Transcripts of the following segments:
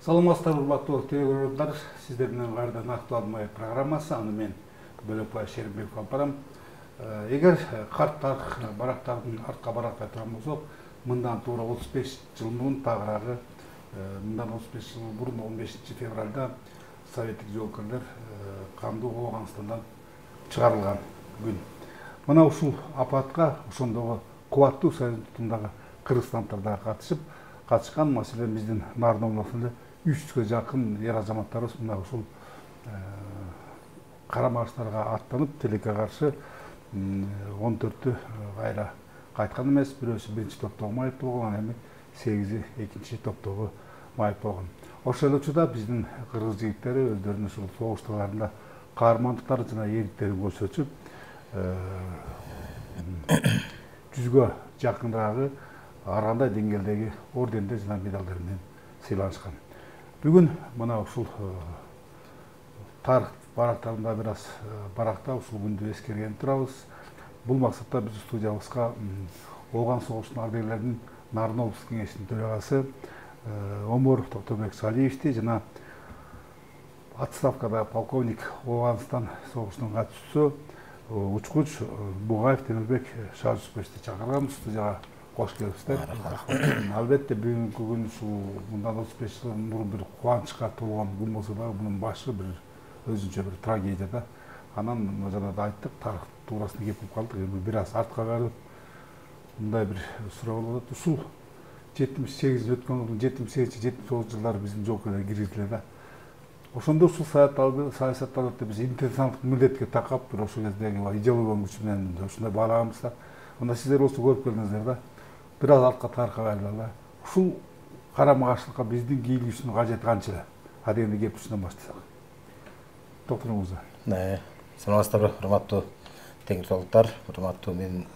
Саламатсыздар, урматтуу телекөрөрмандар, сиздер менен кайрадан актуалдуу маек программасы, аны мен Бөлөкбай Шеримбеков алып барам. Эгер карттар барактардын артка барактай турган болсок, мындан туура 35 жыл мурун тагыраагы, мындан 35 жыл мурун 15 февралда советтик жоокерлер кандуу Ооганстандан чыгарылган күн. Мына ушул апатка ошондогу кубаттуу союздундагы кыргызстандыктар да катышкан, маселен биздин Нарын областында 300-га жакын эр азаматтарыбыз мына ушул кара марштарга аттанып тилекке каршы 14-тү кайра кайткан эмес, бирөөсү биринчи топтогу майып болгон, анан эми 8-и экинчи топтогу майып болгон. Ошол эле учурда биздин кыргыз жигиттери өздөрүнүн ушул согуштарында каармандыктары жана эрктерин көрсөтүп, 100-гө жакыныраагы ар кандай деңгээлдеги ордендер жана медалдар менен сыйланышкан. Бүгүн мына ушул тарых барактарында бир аз баракта ушул күндү эскерген турабыз. Бул максатта биз студиябызга Ооган согушунун ардагерлеринин Нарын облустук кеңешинин төрагасы Омор Токтобек Салиевди жана отставкада полковник Ооганстан согушунун катчысы учкуч Бугаев Темирбек Шажусбековди чакырган. Студияга кош келипсиздер. Албетте бүгүнкү күн ушул мындан 35 жыл мурун бир кубанычка толгон күн болсо дагы мунун башы бир өзүнчө бир трагедия да. Анан жана да айттык, тарых туурасында кеп калдык. Эми бир аз артка карап мындай бир суроо болот. Ушул 78 өткөн 78-79 жылдары биздин жоокерлер киргизиле да. Ошондо ушул саясаттарды биз интенсивдүү милдетке такап, бир ошол кездеги идеологиялык күч менен ушундай баарабыз да. Мына сиздер болсо көрүп келдиңиздер да. Бир аз артка тарыхка кайрылалы. Ушул карама-каршылыкка биздин кийлигишүүнүн кажети канча? Адегенде кеп ушундан баштасак. Доктор Мырза. Саламатсыздарбы, урматтуу теңиртолуктар, урматтуу менин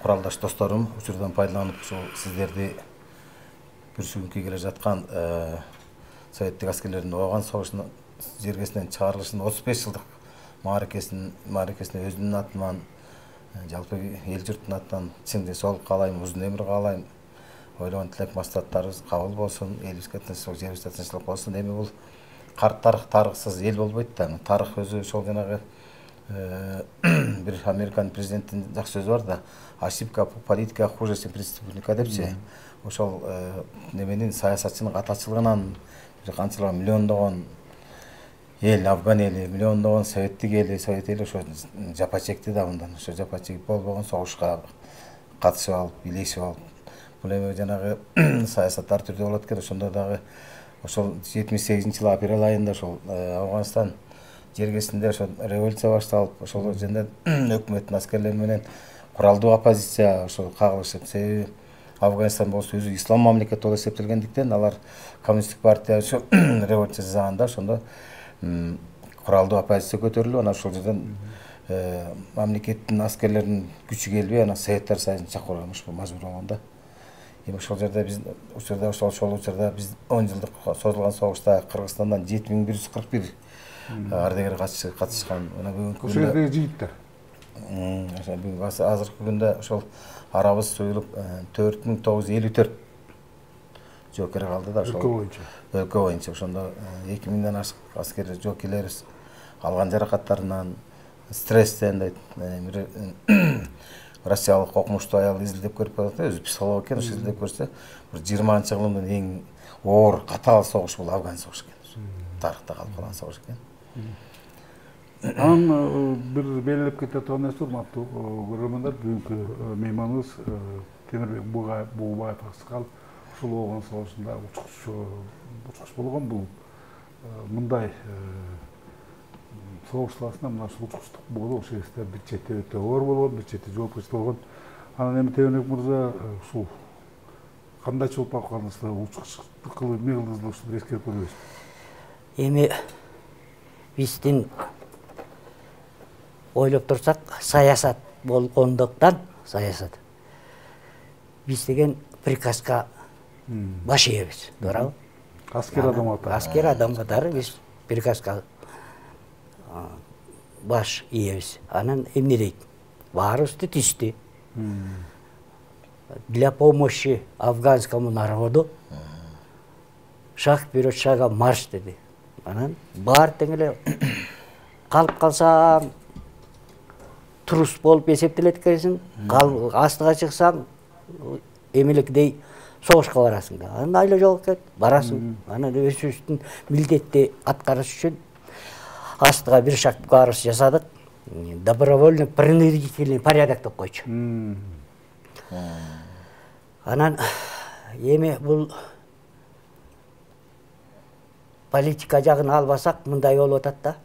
куралдаш досторум, учурдан пайдаланып ушул сиздерди бүрсүгүнкү келе жаткан советтик аскерлердин Ооган согушунун жергесинен чыгарылышынын 35 жылдык мааракесине өзүмдүн атыман, жалпы эл журттун атынан чың денсаулык каалайм, узун өмүр каалайм. Ойлогон тилек максаттарыбыз кабыл болсун, элибизге тынччылык, жерибизде тынччылык болсун. Эми бул карт тарыхсыз эл болбойт да. Тарых өзү ошол жанагы бир Американын президентинин жакшы сөзү бар да, ошибка политика хуже, чем преступника депчи. Ошол неменин саясатчынын катачылыгынан бир канчалаган миллиондогон эл, Афган эли, миллиондогон советтик эли, совет эли ошо жапа чекти да мындан. Ошо жапа чегип болбогон согушка катышып алып, бийлешип алып. Бул эми жанагы саясат ар түрдүү болот экен. Ошондо дагы ошол 78-жылы апрель айында ошол Афганстан жергесинде ошол революция башталып, ошол жерде өкмөттүн аскерлери менен куралдуу оппозиция ошол кагылышып, себеби Афганстан болсо өзү ислам мамлекети болуп эсептелгендиктен алар коммунисттик партия ошо революция жасаганда ошондо куралдуу оппозиция көтөрүлүп, анан ошол жерден мамлекеттин аскерлеринин күчү келбей, анан Советтер Союзун чакырууга мажбур болгон да. Эми ошол жерде биз ошол учурда биз 10 жылдык созулган согушта Кыргызстандан 7141 ардагер катышкан. Мына бүгүнкү ошол жердеги жигиттер. Азыркы күндө ошол арабыз суюлуп 4954 жоокер калды да. Өлкө боюнча ошондо 2000ден ашык аскер жоокерлерибиз алган жаракаттарынан, стресстен дейт. Россиялык окумуштуу аял изилдеп көрүп коет, өзү психолог экен, ошо изилдеп көрсө, бир 20-кылымдын эң оор, катаал согуш бул Афган согушу экен. Тарыхта калып калган согуш экен. Анан бир белгилеп кете турган нерсе, урматтуу көрөрмандар, бүгүнкү мейманыбыз Темирбек Бугаев аксакал ушул Ооган согушунда учкуч болгон. Бул мындай согуш таласында мына ушул учкучтук болуп, ошол кезде бир чети өтө оор болгон, бир чети жоопкерчилик болгон. Анан эми Темирбек мырза ушул кандайча болуп калганыңызды, учкучтук кылып эмне кылдыңыз, ушул бир эскерип көрөбүз. Эми биздин ойлоп турсак, саясат болгондуктан, саясат биз деген приказга баш ийебиз, туурабы? Аскер адам катары. Аскер адам катары биз приказга баш ийебиз. Анан эмне дейт? Баарыбызды түздү. Для помощи афганскому народу шаг вперед, шага марш dedi. Анан бар тең эле калып калсаң трус болуп эсептелет экенсиң, астыга чыксаң эмелекдей согушка барасың да. Анан айла жок экен, барасың. Анан өзүбүздүн милдетти аткарыш үчүн астыга бир шаг барыш жасадык. Добровольно принудительный порядок деп койчу. Анан эми бул политика жагын албасак мындай болуп атат да.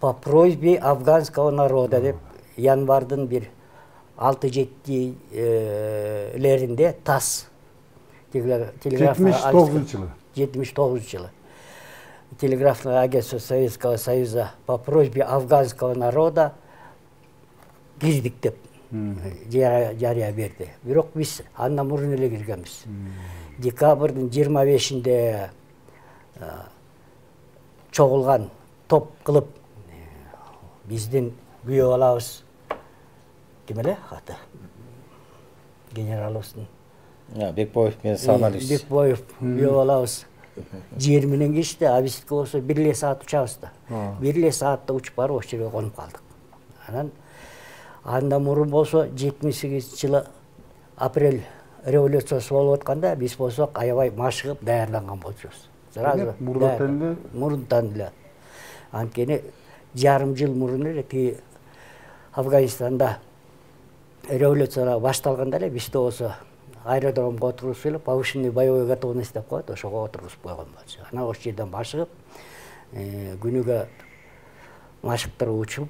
По просьбе афганского народа деп январдын бир 6-7-леринде ТАСС 79 жылы телеграфное агентство Советского Союза по просьбе афганского народа кирдик деп жарыя берди. Бирок биз андан мурун эле киргенбиз. Декабрдын 25-inde чогулган топ кылып биздин күйөө балабыз ким эле аты генералыбыздын Бекбоев менен Сааналиевич. Бекбоев күйөө балабыз жер менен кечти, а биздики болсо 1 саат учабыз да. 1 саатта учуп барып ошол жерге конуп калдык. Анан андан мурун болсо 78-жылы апрель революциясы болуп атканда биз болсок аябай машыгып даярданган болчубуз. Сразу мурунтан эле. Анткени жарым жыл мурун эле тиги Афганистанда революция башталганда эле бизде болсо аэродромго отургузуп эле повышенный боевой готовность деп коет, ошого отургузуп койгон болчу. Анан ошол жерден машыгып күнүгө машыктырып учуп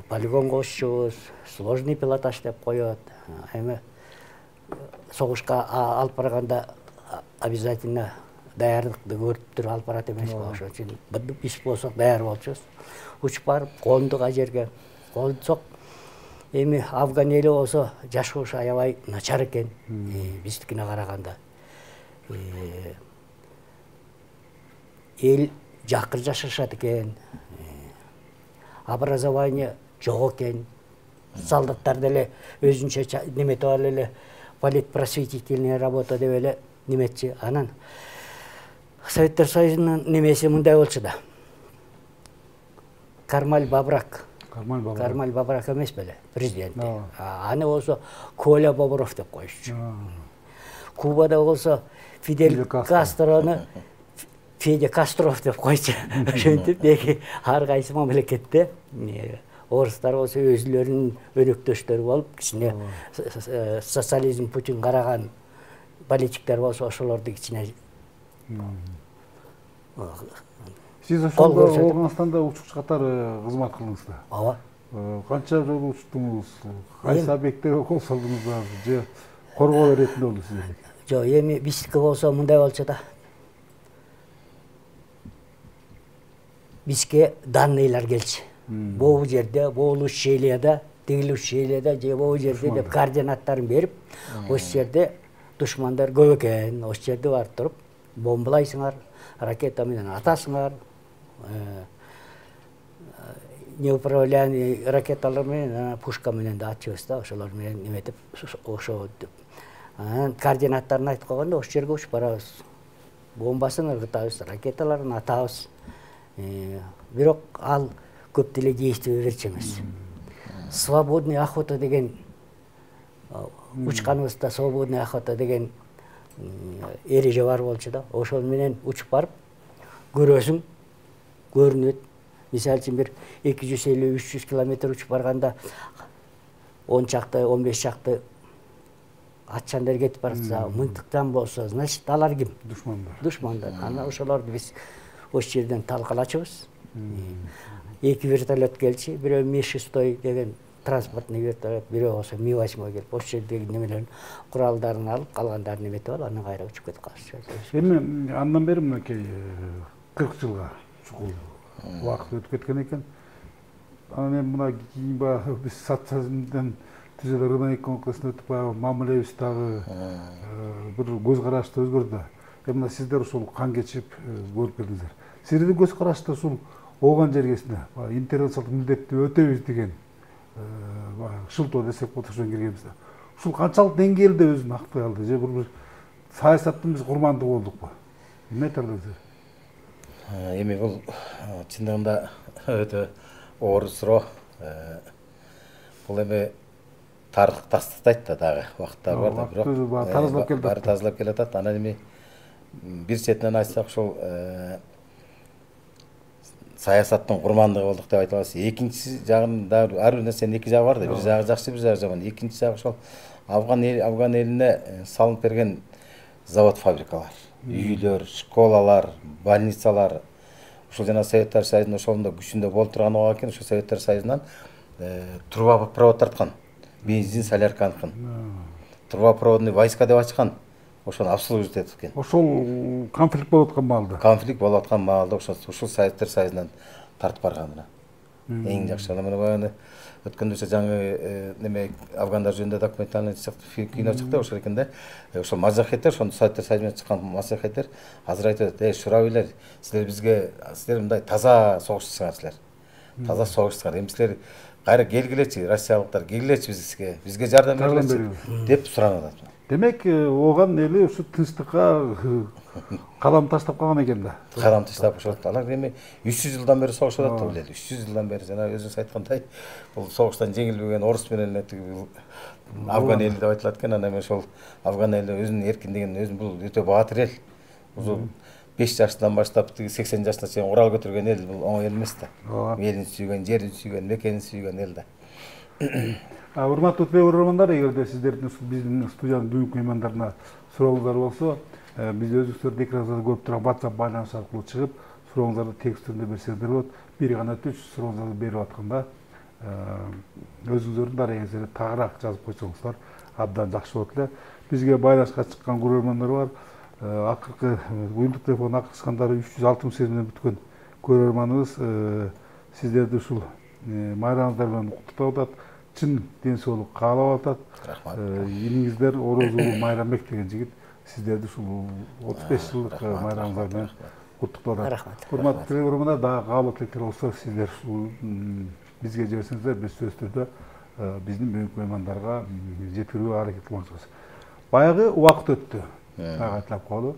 полигонго уччубуз, сложный пилотаж деп коет. Эми согушка алып барганда обязательно даярдыкты көрүп туруп алып барат эмеспи, ошон үчүн биз болсок даяр болчубуз. Учуп барып кондук а жерге. Кондусок эми Афган эли болсо жашоошу аябай начар экен биздикине караганда. Эл жакыр жашашат экен. Образование жок экен. Солдаттар деле өзүнчө неметип алып эле политпросветительная работа деп эле неметчи. Анан Советтер Союзунун немеси мындай болчу да. Кармаль Бабрак эмес беле президент. Аны болсо Коля Бобров деп коюшчу. Кубада болсо Фидель Кастрону Федя Кастров деп койчу. Ошентип деги ар кайсы мамлекетте орустар болсо өзүлөрүнүн өнөктөштөрү болуп, кичине социализм путин караган политиктер болсо ошолорду кичине Siz ошондо Афганистанда учукчу катары кызмат кылдыңыз да. Ооба. Канча жыл учтуңуз? Кайсы объекттерге кол салдыңыздар же коргоо иретинде болду сиздерге? Жок, эми биздики болсо мындай болчу да. Бизге данныйлар келчү. Бул жерде, бул ущельеде, тигил ущельеде же бул жерде деп координаттарын берип, ошол жерде душмандар көп экен, ошол жерде барып туруп бомбалайсыңар, ракета менен атасыңар, неуправляемый ракеталар менен, пушка менен да атчыбыз да, ошолор менен неметип, ошо деп. Анан координаттарын айтып койгондо ошол жерге учуп барабыз. Бомбасын ыргытабыз, ракеталарын атабыз. Бирок ал көп деле действие берчү эмес. Свободный охота деген учканыбызда свободный охота деген эреже бар болчу да. Ошол менен учуп барып көрөсүң, көрүнөт. Мисалы үчүн бир 250-300 километр учуп барганда 10 чакты, 15 чакты атчандар кетип барса, мынтыктан болсо, значит, алар ким? Душмандар. Анан ошолорду биз ошол жерден талкалачыбыз. 2 вертолет келчи, бирөө Ми-6 деген транспортный вертолет, бирөө болсо Ми-8 келип, ошол жердеги немелерин, куралдарын алып, калгандарын эметип алып, анан кайра учуп кетип калышчу. Эми андан бери мынакей 40 жылга чукул убакыт өтүп кеткен экен. Анан эми мына кийин биз социализмден түзөлгөн экономикасына өтүп баягы мамилебиз дагы бир көз карашты өзгөрдү. Эми мына сиздер ушул кан кечип көрүп келдиңиздер. Сиздердин көз карашты ушул ооган жергесине интервенциялык милдетти өтөбүз деген шылтоо десек болот, ошон киргенбиз да. Ушул канчалык деңгээлде өзүн актай алды же бир саясаттын биз курмандыгы болдукпу? Эмне айтардыңыз? Эми бул чындыгында өтө оор суроо. Бул эми тарых тастыктайт да дагы убакыттар бар да, бирок тазалап келатат. Баары тазалап келатат. Анан эми бир четинен айтсак ушул саясаттын курмандыгы болдук деп айта алабыз. Экинчи жагын да ар бир нерсенин эки жагы бар да. Бир жагы жакшы, бир жагы жаман. Экинчи жагы ошол Афган элине салынып берген завод, фабрикалар, үйлөр, школалар, больницалар. Ушул жана Советтер Союзунун ошолунда күчүндө болуп турган экен. Ошол Советтер Союзунан трубопровод тарткан, бензин, солярка анткан. Трубопроводный войска деп ачкан. Ошону обслуживать этип экен. Ошол конфликт болуп аткан маалда. Конфликт болуп аткан маалда ошол Советтер Союзунан тартып барган. Эң жакшы. Мына баягы өткөндө жаңы неме афгандар жөнүндө документальный кино чыкты, ошол экен да. Ошол мажахеттер, ошондо Советтер Союзунан чыккан мажахеттер азыр айтып атат: шурабилер, силер мындай таза согушчусуңар силер. Таза согушчусуңар. Эми силер кайра келгилечи, россиялыктар келгилечи бизге жардам бергилечи деп суранып атат. Демек, оған эли ушу тынчтыкка кадам таштап калган экен да. Кадам таштап ошол. Алар эми 300 жылдан бери согушуп атат да, 300 жылдан бери жана өзүңүз айткандай, бул согуштан жеңилбеген орус менен Афган эли деп айтылат экен. Анан ошол Афган эли өзүнүн эркиндигин, өзүн бул өтө баатыр эл. Бул 5 жаштан баштап 80 жашына чейин урал көтөргөн эл, бул оңой эл эмес да. Элин сүйгөн, жерин сүйгөн, мекенин сүйгөн эл да. Урматтуу көрөрмандар, эгерде сиздердин биздин студиянын бүгүнкү меймандарына сурооңуздар болсо, биз өзүңүздөр экраныңызда көрүп турган WhatsApp байланыш аркылуу чыгып, сурооңуздарды текст түрүндө берсеңиздер болот. Бир гана түз сурооңуздарды берип атканда, өзүңүздөрдүн дарегиңизди тагыраак жазып койсоңуздар абдан жакшы болот эле. Бизге байланышка чыккан көрөрмандар бар. Акыркы уюмдук телефон акыркы 368 менен бүткөн көрөрманыбыз сиздерди ушул майрамыңыздар менен куттуктап атат. Чын ден соолук каалап атат. Иниңиздер Орозулуу Майрамбек деген жигит сиздерди ушул 35 жылдык майрамыңыздар менен куттуктап атат. Урматтуу көрөрмандар, дагы каалоо тилектер болсо сиздер бизге жиберсеңиздер, биз сөзсүз түрдө биздин бүгүнкү меймандарга жеткирүүгө аракет кылмакчыбыз. Баягы убакыт өттү. Дагы айтылып коелу.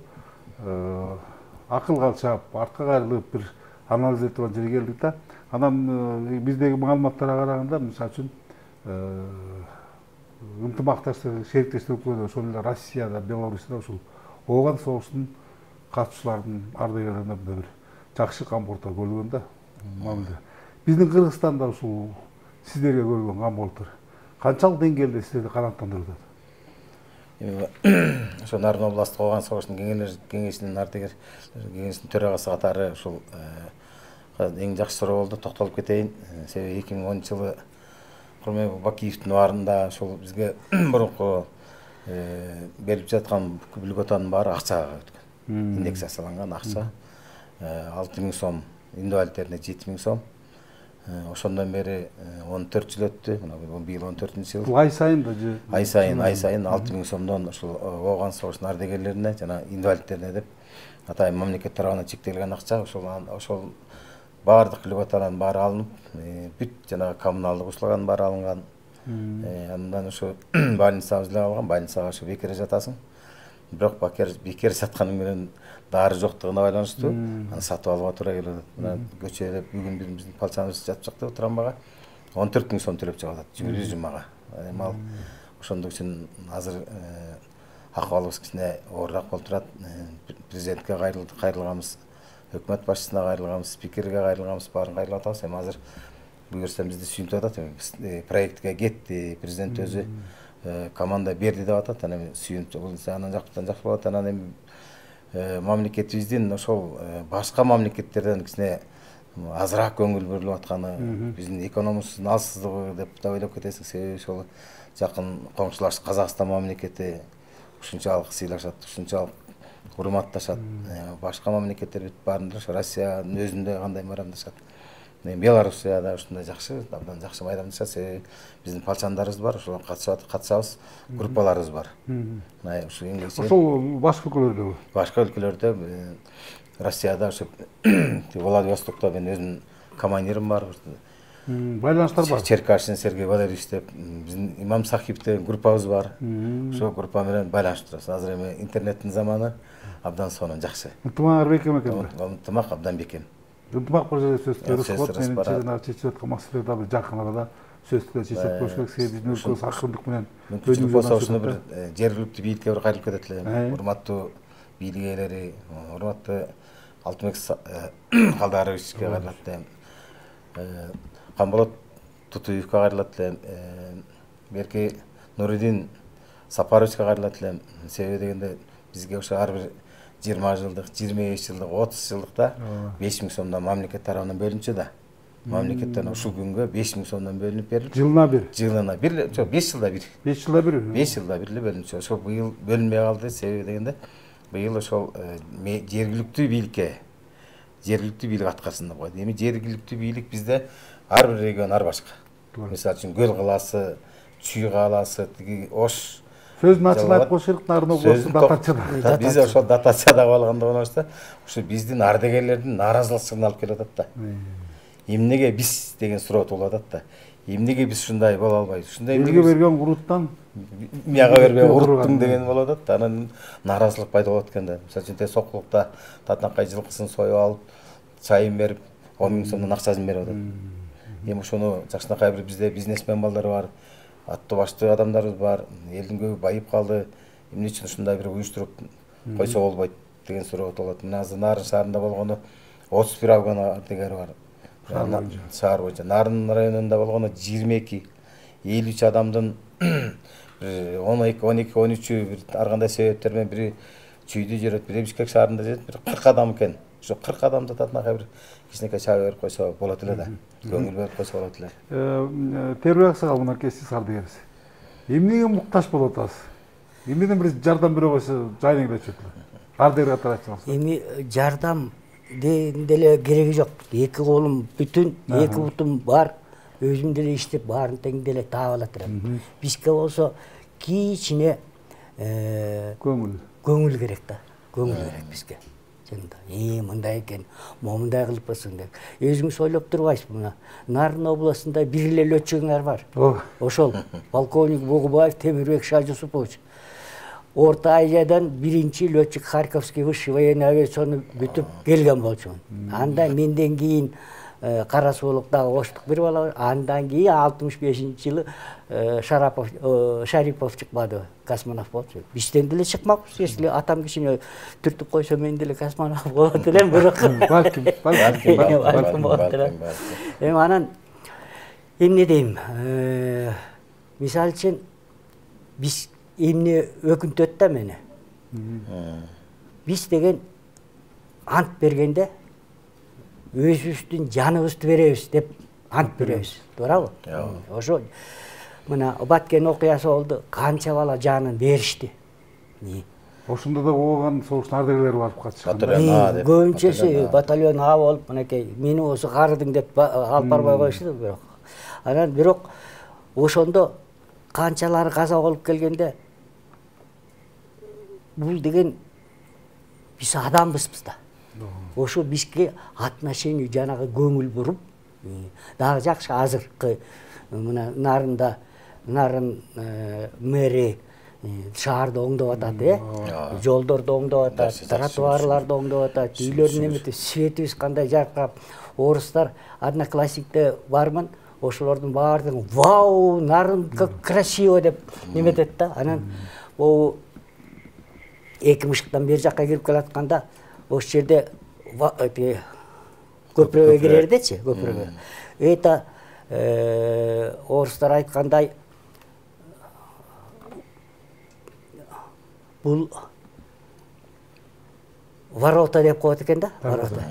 Акылга чаап, артка кайрылып бир анализ этип турган жерге келдик да. Анан биздеги маалыматтарга караганда, мисалы үчүн ынтымакташтык, шериктештик өлкөлөр, ошол эле Россияда, Беларусьта ушул ооган согуштун катышууларынын ардагерлерине бир жакшы камкордук көрүлгөн да. Биздин Кыргызстанда ушул сиздерге көрүлгөн камкордуктар канчалык деңгээлде сиздерди канааттандырып атат? Ошо Нарын областтык ооган согуштун кеңешинин ардагер кеңешинин төрагасы катары ушул эң жакшы суроо болду, токтолуп кетейин. Себеби 2010 жылы Курманбек Бакиевдин баарында ошол бизге мурунку берип жаткан льготанын баары акчага өткөн. Индексацияланган акча 6000 сом, инвалидтерине 7000 сом. Ошондон бери 14 жыл өттү. Мына быйыл 14-жыл. Ай сайын да же? Ай сайын 6000 сомдон ошол ооган согуштун ардагерлерине жана инвалидтерине деп атайын мамлекет тарабынан чектелген акча, ошол баардык льготанын баары алынып, бүт жанагы коммуналдык услуганын баары алынган. Андан ошо больницабыз эле калган, больницага ошо бекер жатасың. Бирок бекер жатканы менен дары жоктугуна байланыштуу аны сатып алууга туура келет. Мына көчөдө бүгүн биздин палчаныбыз жатып чыкты трамвайга 14 000 сом төлөп чыгып атат жүгүрүү жумага. Мал ошондук үчүн азыр акыбалыбыз кичине оорураак болуп турат. Президентке кайрылганбыз, өкмөт башчысына кайрылганбыз, спикерге кайрылганбыз, баарын кайрылып атабыз. Эми азыр буюрса бизди сүйүнтүп атат. Проектке кетти, президент өзү команда берди деп атат. Анан сүйүнүп болсо анан жактан жакшы болот. Анан эми мамлекетибиздин ошол башка мамлекеттерден кичине азыраак көңүл бурулуп атканы, биздин экономикабыздын алсыздыгы деп да ойлоп кетесиң. Себеби ошол жакын коңшулаш Казакстан мамлекети ушунчалык сыйлашат, ушунчалык урматташат. Башка мамлекеттер бүт баарында ошо Россиянын өзүндө кандай майрамдашат. Белоруссияда ушундай жакшы, абдан жакшы майрамдашат. Себеби биздин палчандарыбыз бар, ошолор катышабыз, группаларыбыз бар. Ошол башка өлкөлөрдө? Башка өлкөлөрдө, Россияда ошо Владивостокто мен өзүмдүн командирим бар. Байланыштар бар. Черкашин Сергей Валерьевич деп биздин Имам Сахип деген группабыз бар. Ошол группа менен байланышып турабыз. Азыр эми интернеттин заманы абдан сонун жакшы. Ынтымак бекем экен. Ынтымак абдан бекем. Ынтымак бір жерде сөз сөз меніңше жаңағы шешіп жатқан мәселелерді бір жақын арада сөзді шешіп көрсек себебі біздің өлкөбүз акындык менен мүмкүнчүлүк болсо ушуну бир жергиликтүү бийликке бир кайрылып кетет элем. Урматтуу бийлик ээлери, урматтуу Алтынбек Калдаровичке кайрылат элем. Камболот Тутуевке кайрылат элем. Берки Нуридин Сапаровичке кайрылат элем. Себеби дегенде бизге ошо ар бир 20 жылдык, 25 жылдык, 30 жылдыкта 5000 сомдон мамлекет тарабынан бөлүнчү да. Мамлекеттен ушул күнгө 5000 сомдон бөлүнүп берилип. Жылына бир. Жылына бир, жок 5 жылда бир. 5 жылда бир. 5 жылда бир эле бөлүнчү. Ошол быйыл бөлүнбөй калды. Себеби дегенде быйыл ошол жергиликтүү бийлик аткарсын деп койду. Эми жергиликтүү бийлик бизде ар бир регион ар башка. Мисалы үчүн Көл калаасы, Чүй калаасы, тиги Ош сөзүн ачык айтып коюш керек, Нарын областу датачада. Биз ошол датачада калгандыгына карашты, ошо биздин ардагерлердин нааразычылыгын алып келип атат да. Эмнеге биз деген суроо туулуп атат да. Эмнеге биз ушундай боло албайбыз? Ушундай эмнеге берген уруттан мияга бербей уруттуң деген болот да. Анан нааразычылык пайда болот экен да. Мисалы үчүн Сокулукта Татанкай жылкысын союп алып, чайын берип, 10 000 сомдон акчасын берип атат. Эми ошону жакшынакай бир бизде бизнесмен балдар бар. Аттуу баштуу адамдарыбыз бар. Элдин көбү байып калды. Эмне үчүн ушундай бир уюштуруп койсо болбойт деген суроо болот. Мына азыр Нарын шаарында болгону 31 алган ардагер бар. Шаар боюнча. Нарын районунда болгону 22, 53 адамдын 12, 13 бир ар кандай себептер менен бири Чүйдө жүрөт, бири Бишкек шаарында жүрөт, бир 40 адам экен. Ошо 40 адамды татынакай бир кичинекей чай берип койсо болот эле да. Көңүл берип койсо болот эле. Тербек сага мынакей сиз ардагерсиз. Эмнеге муктаж болуп атасыз? Эмнеден бир жардам бере койсо жайына келет эле. Ардагер катары айтсаңыз. Эми жардам деле кереги жок. Эки колум бүтүн, эки бутум бар. Өзүм деле иштеп баарын тең деле таап алат элем. Бизге болсо кичине көңүл керек да. Көңүл керек бизге. Жында. Мындай экен, момундай кылып койсоң деп. Өзүңүз ойлоп турбайсызбы мына? Нарын областында бир эле летчигиңер бар. Ошол полковник Бугубаев Темирбек Шажусупович. Орта Азиядан биринчи летчик Харьковский высший военный авиациону бүтүп келген болчумун. Анда менден кийин Кара Суулуктагы оштук бир бала бар. Андан кийин 65-жылы Шарипов чыкпады, космонавт болчу. Бизден деле чыкмакпыз, если атам кичине түртүп койсо мен деле космонавт болот элем, бирок балким болот элем. Эми анан эмне дейм? Мисалы үчүн биз эмне өкүнтөт да мени. Биз деген ант бергенде өзүбүздүн жаныбызды беребиз деп ант беребиз, туурабы? Ошо мына Баткен окуясы болду, канча бала жанын беришти. Ошондо да ооган согуштун ардагерлери барып катышкан. Көбүнчөсү батальон А болуп, мынакей мени осу карыдың деп алып барбай коюшту, бирок. Анан бирок ошондо канчалары каза болуп келгенде бул деген биз адамбызбыз да. Ошо бизге отношение жанагы көңүл буруп, дагы жакшы азыркы мына Нарын мэри шаарды оңдоп атат, жолдорду оңдоп атат, тротуарларды оңдоп атат, үйлөрдүн эмети светибиз кандай жаркырап, орустар одноклассникте бармын, ошолордун баардыгы вау, Нарын как красиво деп неметет да. Анан могу эки мышыктан бери жакка кирип келатканда ошол жерде көпүрөгө кирердечи, көпүрөгө. Это орустар айткандай бул ворота деп коет экен да, ворота.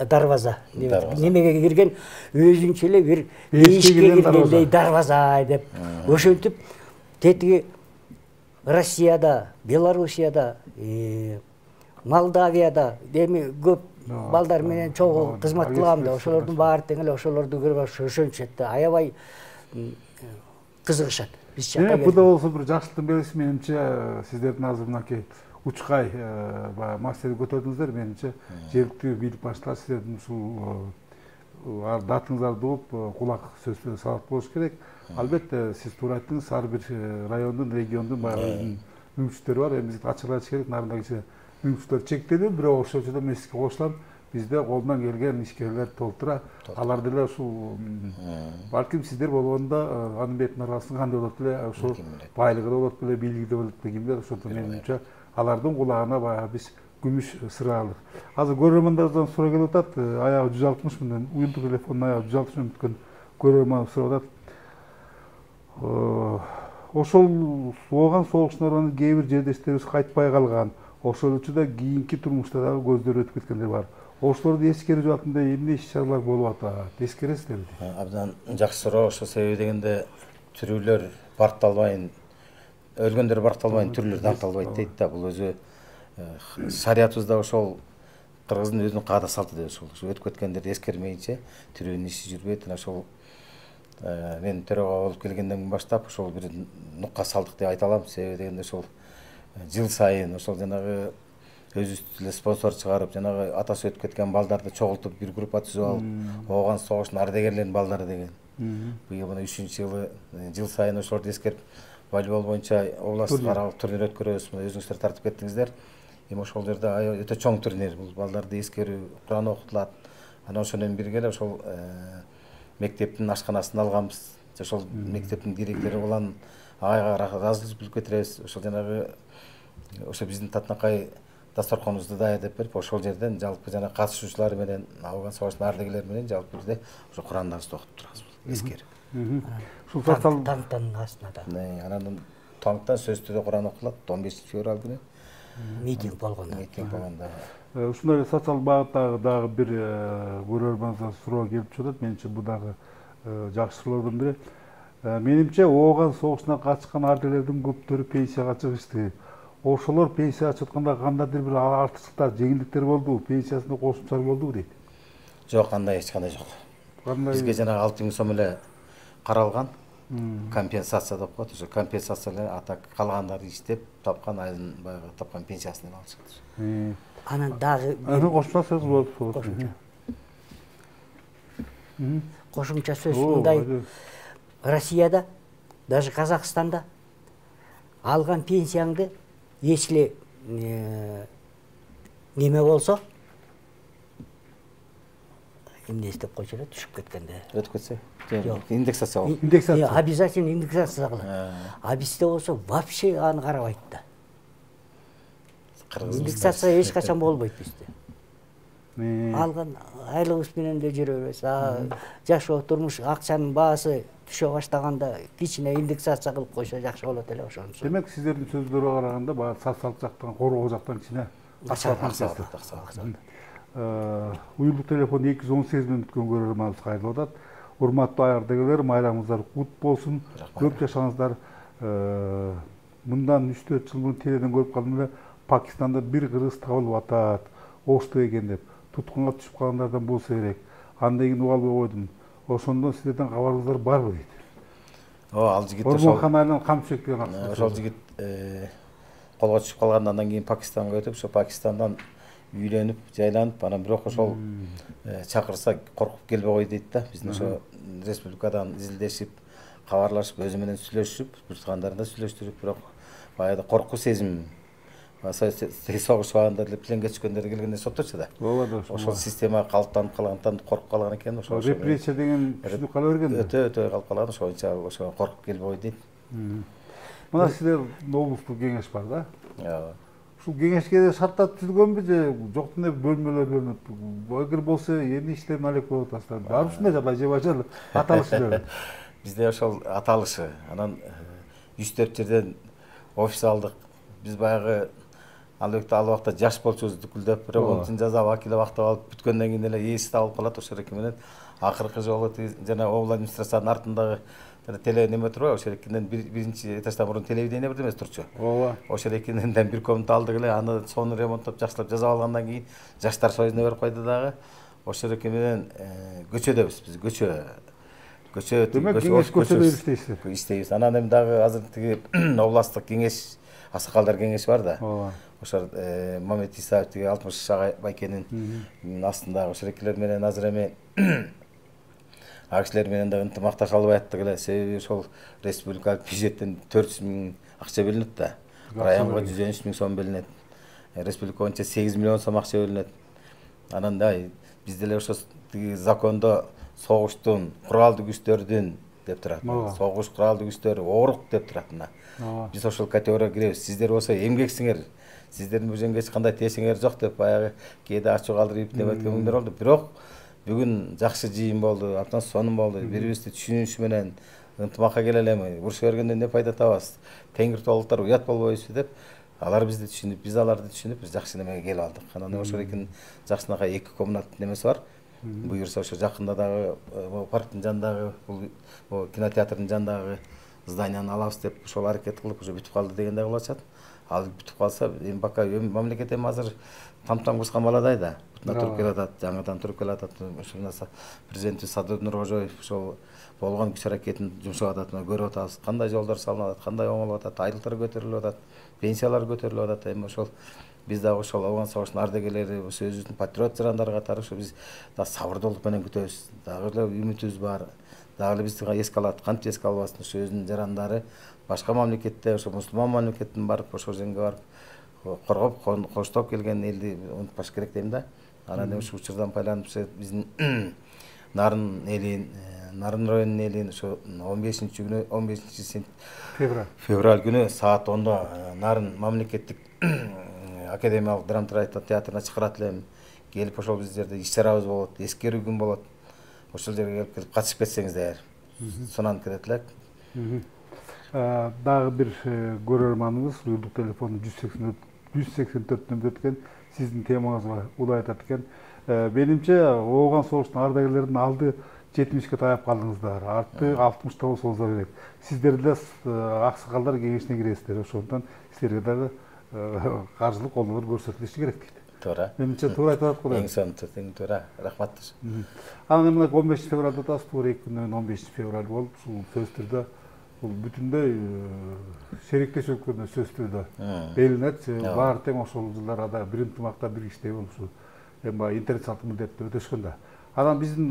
Дарваза. Немеге кирген өзүнчө эле бир эшикке киргендей дарваза деп. Ошентип тетиги Россияда, Белоруссияда, Молдавияда эми көп балдар менен чогуу кызмат кылам да, ошолордун баары тең эле ошолорду көрүп ошентишет да, аябай кызыгышат. Биз жакка бул да болсо бир жакшылыктын белгиси менимче. Сиздердин азыр мынакей учкай маселени көтөрдүңүздөр. Менимче жергиликтүү бийлик башчылары сиздердин ушул датыңыздарды угуп кулак сөзсүз салат болуш керек. Албетте сиз туура айттыңыз, ар бир райондун, региондун баягы мүмкүнчүлүктөрү бар. Эми биз ачык айтыш керек, нарында кичине мүмкүнчүлүктөр чектелүү, бирок ошол учурда мен сизге кошулам. Бизде колунан келген ишкерлер толтура, алар деле ушул балким сиздер болгондо анын бетин арасында кандай болот эле, ушул байлыгы да болот беле, бийлиги да болот беле, ким билет. Ошондо менимче алардын кулагына баягы биз күмүш сыраалык. Азыр көрөрмандардан суроо келип атат, аягы 160 миңден, уюлдук телефондун аягы 160 миң бүткөн көрөрман сурап атат. Ошол ооган согуштардан кээ бир жердештерибиз кайтпай калган, ошол учурда кийинки турмушта дагы көздөрү өтүп кеткендер бар. Ошолорду эскерип жатканда эмне иш-чаралар болуп атат? Эскересиздерби? Абдан жакшы суроо. Ошол себеби дегенде тирүүлөр баркталбайын, өлгөндөр баркталбайын, тирүүлөр даңкталбайт дейт да. Бул өзү шариятыбызда ошол кыргыздын өзүнүн каада салты деп ошол өтүп кеткендерди эскермейинче тирүүнүн иши жүрбөйт. Ошол мен төрага болуп келгенден баштап ошол бир нукка салдык деп айта алам. Себеби дегенде ошол жыл сайын ошол жанагы өзүбүз эле спонсор чыгарып, жанагы атасы өтүп кеткен балдарды чогултуп бир группа түзүп алып, ооган согуштун ардагерлеринин балдары деген. Быйыл мына 3-чү жылы жыл сайын ошолорду эскерип волейбол боюнча областтык аралык турнир өткөрөбүз. Мына өзүңүздөр тартып кеттиңиздер. Эми ошол жерде өтө чоң турнир. Бул балдарды эскерүү, Куран окутулат. Анан ошонун бирге эле ошол мектептин ашканасын алганбыз. Ошол мектептин директору улан агайга ыраазычылык билдирип кетиребиз. Ошол жанагы ошо биздин татынакай дасторконубузду даярдап берип, ошол жерден жалпы жана катышуучулар менен, алган согуштун ардагерлери менен жалпы бизде ошо Курандарды окутуп турабыз эскерип. Ушул социал Танктын астына да. Анан танктан сөзсүз Куран окутулат 15-февраль күнү. Митинг болгондо. Ушундай социал багыттагы дагы бир көрөрмандан суроо келип жатат. Менимче бул дагы жакшы суроолордун бири. Менимче ооган согушуна катышкан ардагерлердин көптөрү пенсияга чыгышты. Ошолор пенсияга чыкканда кандайдыр бир артыкчылыктар, жеңилдиктер болдубу? Пенсиясында кошумчалар болдубу дейт. Жок, андай эч кандай жок. Бизге жанагы 6 миң сом эле каралган. Компенсация деп коет. Ошо компенсация эле атак калгандары иштеп тапкан айдын баягы тапкан пенсиясын алып чыкты. Анан дагы кошумча сөз болот. Кошумча сөз мындай. Россияда, даже Казакстанда алган пенсияңды если неме болсо, эмне деп койчу эле түшүп кеткенде. Өтүп кетсе, индексация болот. Индексация. Обязательно индексация кылат. А бизде болсо вообще аны карабайт да. Индексация эч качан болбойт бизде. Алган айлыгыбыз менен эле жүрө беребиз. Жашоо турмуш акчанын баасы түшө баштаганда кичине индексация кылып койсо жакшы болот эле ошон. Демек сиздердин сөздөрүгө караганда баягы социалдык жактан, коргоо жактан кичине акча. Уюлдук телефон 218 миң бүткөн көрөрманыбыз кайрылып атат. Урматтуу ардагерлер, майрамыңыздар кут болсун. Көп жашаңыздар. Мындан 3-4 жыл мурун теледен көрүп калдым эле, Пакистанда бир кыргыз табылып атат, ошто экен деп. Туткунга түшүп калгандардан болсо керек. Андан кийин угу албай койдум. Ошондон сиздерден кабарыңыздар барбы дейт. Ал жигит Ормонхан айынан камчек деген акча. Ошол жигит колго түшүп калгандан кийин Пакистанга өтүп, ошо Пакистандан үйлөнүп, жайланып, анан бирок ошол чакырса коркуп келбей кой дейт да. Биздин ошо республикадан изилдешип, кабарлашып, өзү менен сүйлөшүп, туткандарына сүйлөштүрүп, бирок баягы коркуу сезим согуш убагында эле пленге түшкөндөр келгенде сотточу да. Ошол система калыптанып калгандыктан коркуп калган экен. Ошол репрессия деген түшүнүп кала берген. Өтө калып калган, ошо коркуп келбей кой дейт. Мына сиздер облустук кеңеш бар да? Ооба. Ушул кеңешке шарттар түзүлгөнбү же жок эле бөлмөлөр бөлүнүп, эгер болсо эмне иштеп алек болуп атасыздар? Бар ушундай жагдай же башка аталышы? Бизде ошол аталышы, анан 3-4 жерден офис алдык. Биз баягы ал убакта жаш болчубуз дүкүлдөп, ремонтун жасап, акилеп актап алып бүткөндөн кийин эле ээси табылып калат. Ошол эки менен акыркы жолу жана обл администрациянын артындагы теле неме турбайбы? Ошол экинен биринчи этаждан мурун телевидение бирдемеси турчу. Ооба. Ошол экинен бир комната алдык эле, аны сонун ремонттоп, жакшылап жасап алгандан кийин жаштар союзуна берип койду дагы. Ошол эки менен көчөдөбүз биз, көчө. Демек кеңеш көчөдө иштейбиз. Анан эми дагы азыр тиги областтык кеңеш, аксакалдар кеңеши бар да. Ооба. Ошол Мамет Исаев тиги 60 агай байкенин астындагы ошол экилер менен азыр эми Ал кишилер менен да ынтымакташа албай аттык эле. Себеби ошол республикалык бюджеттен 400 000 акча бөлүнөт да. Районго 113 000 сом бөлүнөт. Республика боюнча 8 миллион сом акча бөлүнөт. Анан да биз деле ошо закондо согуштун, куралдуу күчтөрдүн деп турат. Согуш куралдуу күчтөрү оорук деп турат мына. Биз ошол категорияга киребиз. Сиздер болсо эмгексиңер. Сиздердин бул жерге эч кандай тесиңер жок деп баягы кээде ачуу калтырып деп айткан күндөр болду. Бирок бүгүн жакшы жыйын болду, абдан сонун болду. Бири-бирибизди түшүнүшү менен ынтымакка келе элеми. Уруша бергенден эмне пайда табасыз? Теңир тоолуктар уят болбойбузбу деп алар бизди түшүнүп, биз аларды түшүнүп, биз жакшы немеге келип алдык. Анан ошол экинин жакшынакай 2 комнат немеси бар. Буюрса ошо жакында дагы парктын жанындагы бул кинотеатрдын жанындагы зданияны алабыз деп ошол аракет кылып уже бүтүп калды дегенде кылып атышат. Ал бүтүп калса эми бака мамлекет эми азыр там-там кылышкан баладай да. Бутуна туруп келатат, жаңыдан туруп келатат. Ошол президентибиз Садыр Нуркожоев ошол болгон күч аракетин жумшап атат, көрүп атабыз. Кандай жолдор салынып атат, кандай оңолуп атат, айлыктар көтөрүлүп атат, пенсиялар көтөрүлүп атат. Эми ошол биз дагы ошол Ооган согуштун ардагерлери, ошо өзүбүздүн патриот жарандары катары ошо биз да сабырдуулук менен күтөбүз. Дагы эле үмүтүбүз бар. Дагы эле бизди эске алат, кантип эске албасын, ошо өзүнүн жарандары башка мамлекетте, ошо мусулман мамлекеттин барып ошол жерге барып коргоп, коштоп келген элди унутпаш керек дейм да. Анан ошол учурдан пайдаланып биздин Нарын элин, Нарын районунун элин ошо 15-күнү, 15 февраль күнү саат 10-до Нарын мамлекеттик академиялык драма театрына чакырат элем. Келип ошол биздерде иш-чарабыз болот, эскерүү күн болот. Ошол жерге келип катышып кетсеңиздер, сонан кетет элек. Дагы бир көрөрманыбыз уюлдук телефону 184 өткөн сиздин темаңызга улай айтат экен. Менимче Ооган согуштун ардагерлеринин алды 70-ке таяп калдыңыздар. Арты 60-та болсоңуздар керек. Сиздер деле аксакалдар кеңешине киресиздер. Ошондон силерге дагы каржылык колдоо көрсөтүлүшү керек дейт. Туура. Менимче туура айтып атат го. Эң сонун, тең туура. Рахмат. Анан мына 15 февралда да туура 2 күнүнөн 15 февраль болуп, ушул сөз түрдө бул бүтүндөй шериктешүүлүктөрдө сөз түрдө белгиленет. Баары тең ошол жылдарда бир ынтымакта бир иштей болуп ушу эми баягы интернет салтын милдетти өтөшкөн да. Анан биздин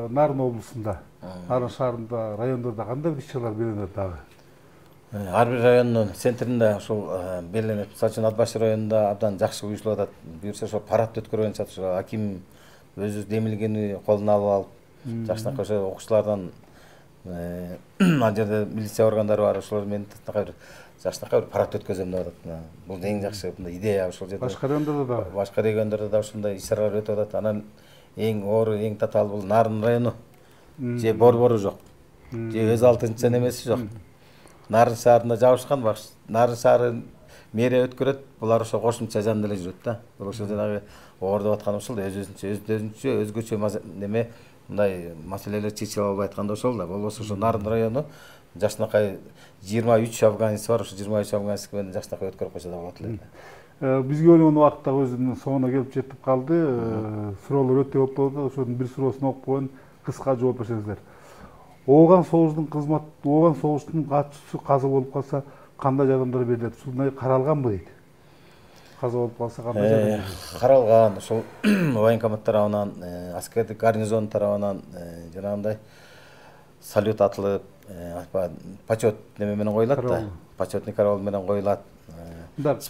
Нарын облусунда, Нарын шаарында, райондордо кандай бир иш-чаралар белгиленет дагы? Ар бир райондун центринде ошол белгиленет. Мисалы үчүн Ат башы районунда абдан жакшы уюштулуп атат. Буюрса ошо парад өткөргөн чат ошо аким өзү демилгени колуна алып, жакшынакай ошо окуучулардан ал жерде милиция органдары бар, ошолор менен жакшынакай бир парад өткөзөм деп атат. Бул эң жакшы идея ошол жерде. Башка райондордо да. Башка региондордо да ушундай иш-чаралар өтүп атат. Анан эң оору, эң татаал бул Нарын району. Же борбору жок. Же өз алтынчы немеси жок. Нарын шаарында жабышкан, Нарын шаары мэрия өткөрөт, булар ошо кошумча жанында эле жүрөт да. Бул ошо жанагы оордоп аткан ушул өзгөчө неме мындай маселелер чечилип албай атканда ошол да. Болбосо ошо Нарын району жакшынакай 23 афганец бар, ошо 23 афганец менен жакшынакай өткөрүп койсо да болот эле. Бизге бөлүнгөн убакыт дагы өзүнүн соңуна келип жетип калды. Суроолор өтө көп болду. Ошонун бир суроосун окуп коеюн, кыска жооп берсеңиздер. Ооган согуштун катчысы каза болуп калса кандай жардамдар берилет? Ушундай каралганбы дейт. Каза болуп калса кандай жардам берилет? Каралган. Ошол военкомат тарабынан, аскердик гарнизон тарабынан жанагындай салют атылып, почет неме менен коюлат да. Почетный караул менен коюлат.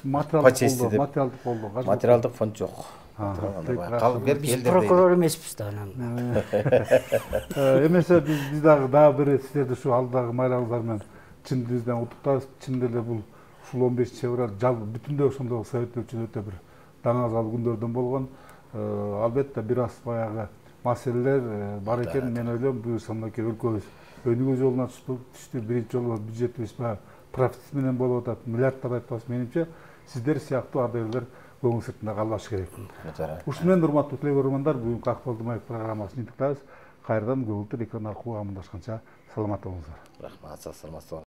Материалдык колдоо. Материалдык фонд жок. Биз прокурор эмеспиз да анан. Эмесе биз дагы бир силерди ушу алдагы майрамыңыздар менен чын дилден куттуктайбыз. Чын эле бул ушул 15 февраль бүтүндөй ошондой советтер үчүн өтө бир даңазалуу күндөрдөн болгон. Албетте бир аз баягы маселелер бар экен. Мен ойлойм бул самдагы өлкөбүз өнүгүү жолуна түштү. Биринчи жолу бюджетибиз профицит менен болуп атат. Миллиарддар айтпас. Менимче сиздер сыяктуу ардагерлер көңүл сыртында калбаш керек. Ушу менен урматтуу теле-көрөрмандар, бүгүнкү Актуалдуу маек программасын интиктайбыз. Кайрадан көгүлтүр экран аркылуу амандашканча саламат болуңуздар. Рахмат, саламат болуңуздар.